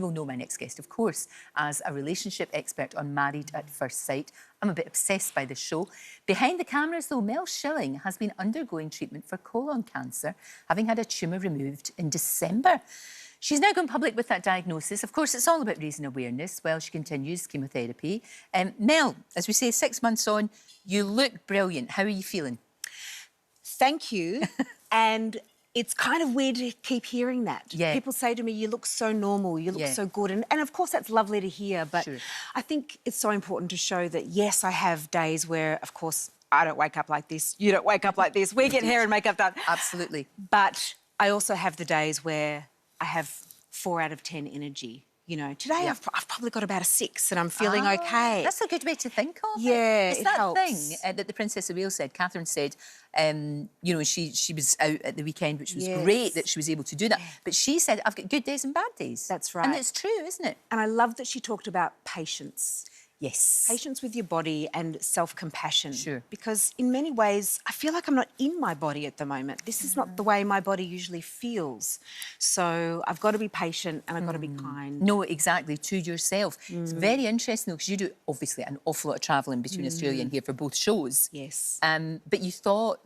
You will know my next guest, of course, as a relationship expert on Married at First Sight. I'm a bit obsessed by this show. Behind the cameras, though, Mel Schilling has been undergoing treatment for colon cancer, having had a tumour removed in December. She's now gone public with that diagnosis. Of course, it's all about raising awareness while she continues chemotherapy. Mel, as we say, 6 months on, you look brilliant. How are you feeling? Thank you. And it's kind of weird to keep hearing that. Yeah. People say to me, you look so normal, you look so good. And of course, that's lovely to hear. But I think it's so important to show that, yes, I have days where, of course, I don't wake up like this. You don't wake up like this. We get hair and makeup done. Absolutely. But I also have the days where I have 4 out of 10 energy. You know, today I've probably got about a 6 and I'm feeling okay. That's a good way to think of it. Yeah, it's it that helps. thing that the Princess of Wales said. Catherine said, you know, she was out at the weekend, which was great that she was able to do that. But she said, I've got good days and bad days. That's right. And it's true, isn't it? And I love that she talked about patience. Yes. Patience with your body and self-compassion. Sure. Because in many ways, I feel like I'm not in my body at the moment. This is not the way my body usually feels. So I've got to be patient and I've got to be kind. No, exactly, to yourself. It's very interesting, though, because you do, obviously, an awful lot of travelling between Australia and here for both shows. Yes. But you thought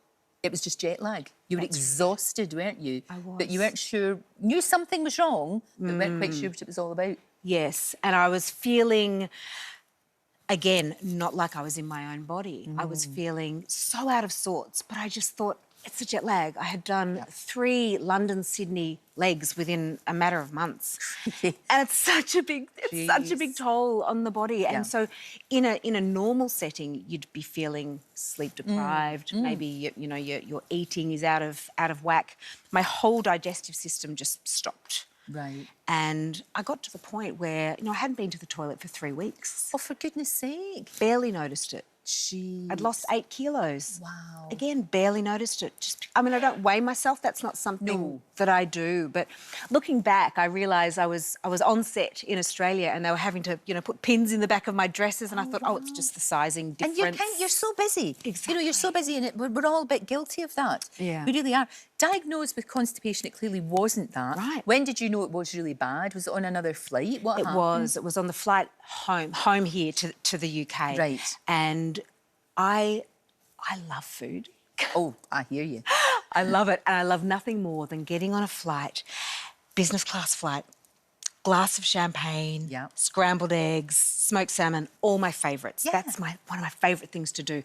it was just jet lag. You were exhausted, weren't you? I was. But you weren't sure, knew something was wrong, but weren't quite sure what it was all about. Yes, and I was feeling, again, not like I was in my own body. I was feeling so out of sorts, but I just thought, it's a jet lag. I had done 3 London-Sydney legs within a matter of months. And it's such a big toll on the body. And so in a normal setting, you'd be feeling sleep deprived. Maybe you know your eating is out of whack. My whole digestive system just stopped. Right. And I got to the point where, you know, I hadn't been to the toilet for 3 weeks. Oh, for goodness sake. Barely noticed it. Jeez. I'd lost 8 kilos. Wow. Again, barely noticed it. I mean, I don't weigh myself. That's not something that I do. But looking back, I realised I was on set in Australia and they were having to, you know, put pins in the back of my dresses. And I thought, it's just the sizing difference. And you're so busy. Exactly. You know, you're so busy and we're all a bit guilty of that. Yeah. We really are. Diagnosed with constipation, it clearly wasn't that. Right. When did you know it was really bad? Was it on another flight? What happened? It was on the flight home here to the UK. Right. And I love food. Oh, I hear you. I love it. And I love nothing more than getting on a flight, business class flight, glass of champagne, scrambled eggs, smoked salmon, all my favourites. Yeah. That's one of my favourite things to do.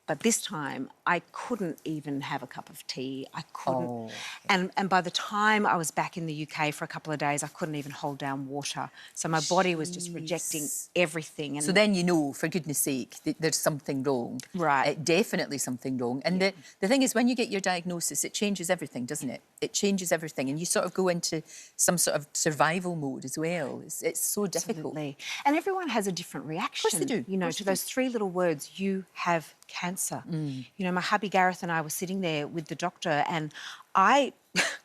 But this time, I couldn't even have a cup of tea. I couldn't. Oh. And by the time I was back in the UK for a couple of days, I couldn't even hold down water. So my body was just rejecting everything. And so then you know, for goodness sake, there's something wrong. Right. Definitely something wrong. And the thing is, when you get your diagnosis, it changes everything, doesn't it? It changes everything. And you sort of go into some sort of survival mode as well. It's so difficult. Absolutely. And everyone has a different reaction. Of course they do. You know, to those 3 little words, you have cancer. You know, my hubby Gareth and I were sitting there with the doctor and I,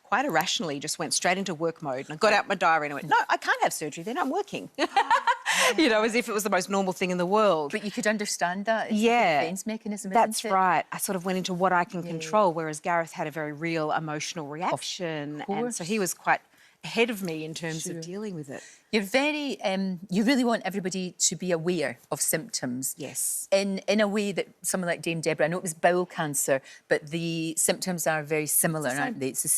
quite irrationally, just went straight into work mode and I got out my diary and I went, no, I can't have surgery then, I'm working. You know, as if it was the most normal thing in the world. But you could understand that. It's Yeah. a defence mechanism, That's isn't it? right. I sort of went into what I can control, whereas Gareth had a very real emotional reaction. And so he was quite ahead of me in terms of dealing with it. You're very, you really want everybody to be aware of symptoms. Yes. In a way that someone like Dame Deborah, I know it was bowel cancer, but the symptoms are very similar, aren't they? It's the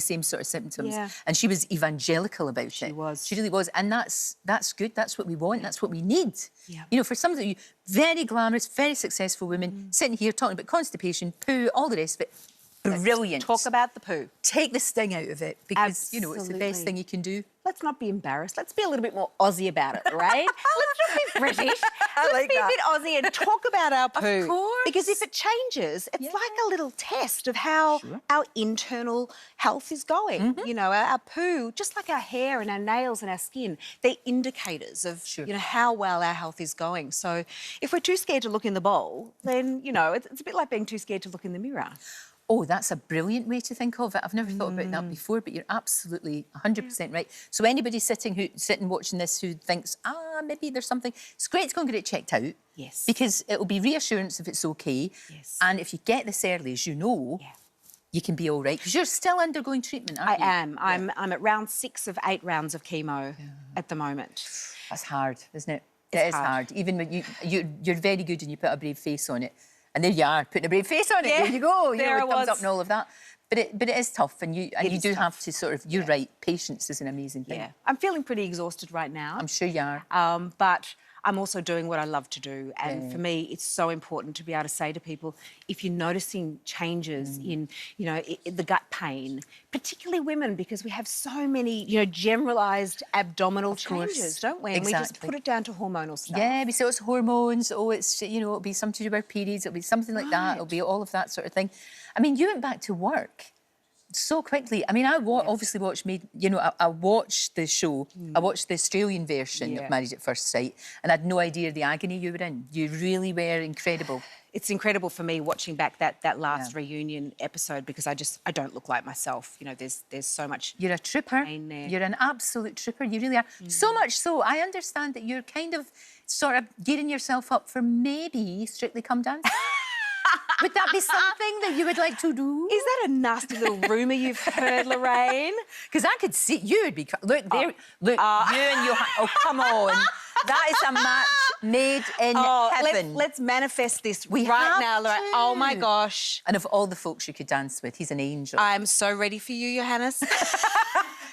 same sort of symptoms. Yeah. And she was evangelical about it. She was. She really was. And that's good. That's what we want. That's what we need. Yeah. You know, for some of you, very glamorous, very successful women sitting here talking about constipation, poo, all the rest of it. Brilliant. Talk about the poo. Take the sting out of it because, you know, it's the best thing you can do. Let's not be embarrassed. Let's be a little bit more Aussie about it, right? Let's not be British. like Let's be that. a bit Aussie and talk about our poo. Of course. Because if it changes, it's like a little test of how our internal health is going. You know, our poo, just like our hair and our nails and our skin, they're indicators of, you know, how well our health is going. So if we're too scared to look in the bowl, then, you know, it's a bit like being too scared to look in the mirror. Oh, that's a brilliant way to think of it. I've never thought about that before, but you're absolutely 100% right. So anybody sitting watching this who thinks, maybe there's something, it's great to go and get it checked out. Yes. Because it'll be reassurance if it's okay. Yes. And if you get this early, as you know, you can be all right? Because you're still undergoing treatment, aren't you? I am. I'm at round 6 of 8 rounds of chemo at the moment. That's hard, isn't it? It's It is hard. Even when you're very good and you put a brave face on it. And there you are, putting a brave face on it. Yeah, there you go. there know, I with thumbs was. up and all of that. But it is tough, and you do tough. have to sort of. You're right. Patience is an amazing thing. Yeah. I'm feeling pretty exhausted right now. I'm sure you are. But I'm also doing what I love to do. And for me, it's so important to be able to say to people, if you're noticing changes in, you know, the gut pain, particularly women, because we have so many, you know, generalised abdominal changes, don't we? And we just put it down to hormonal stuff. Yeah, we say it's hormones. Oh, it's, you know, it'll be something to do with periods. It'll be something like that. It'll be all of that sort of thing. I mean, you went back to work so quickly. I mean, I obviously watched I watched the show. I watched the Australian version of Married at First Sight, and I had no idea the agony you were in. You really were incredible. It's incredible for me watching back that last reunion episode, because I don't look like myself. You know, there's so much. You're a trooper. Pain there. You're an absolute trooper. You really are. So much so, I understand that you're kind of sort of gearing yourself up for maybe Strictly Come Dancing. Would that be something that you would like to do? Is that a nasty little rumour you've heard, Lorraine? Because I could see you would be. Look there. Look, you and Johan. Oh, come on. That is a match made in heaven. Let's manifest this We right have now, Lorraine. to. Oh my gosh. And of all the folks you could dance with, he's an angel. I'm so ready for you, Johannes.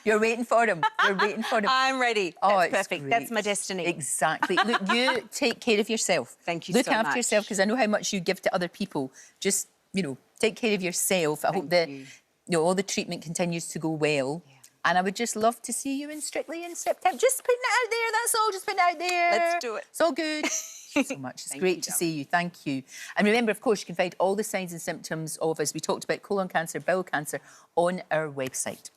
You're waiting for him. You're waiting for him. I'm ready. Oh, That's it's perfect. great. That's my destiny. Exactly. Look, you take care of yourself. Thank you Look so after much. yourself, because I know how much you give to other people. Just, you know, take care of yourself. I hope that you. All the treatment continues to go well. Yeah. And I would just love to see you in Strictly in September. Just putting it out there, that's all. Just putting it out there. Let's do it. It's all good. Thank you so much. It's great to see you. Thank you. And remember, of course, you can find all the signs and symptoms of, as we talked about, colon cancer, bowel cancer on our website.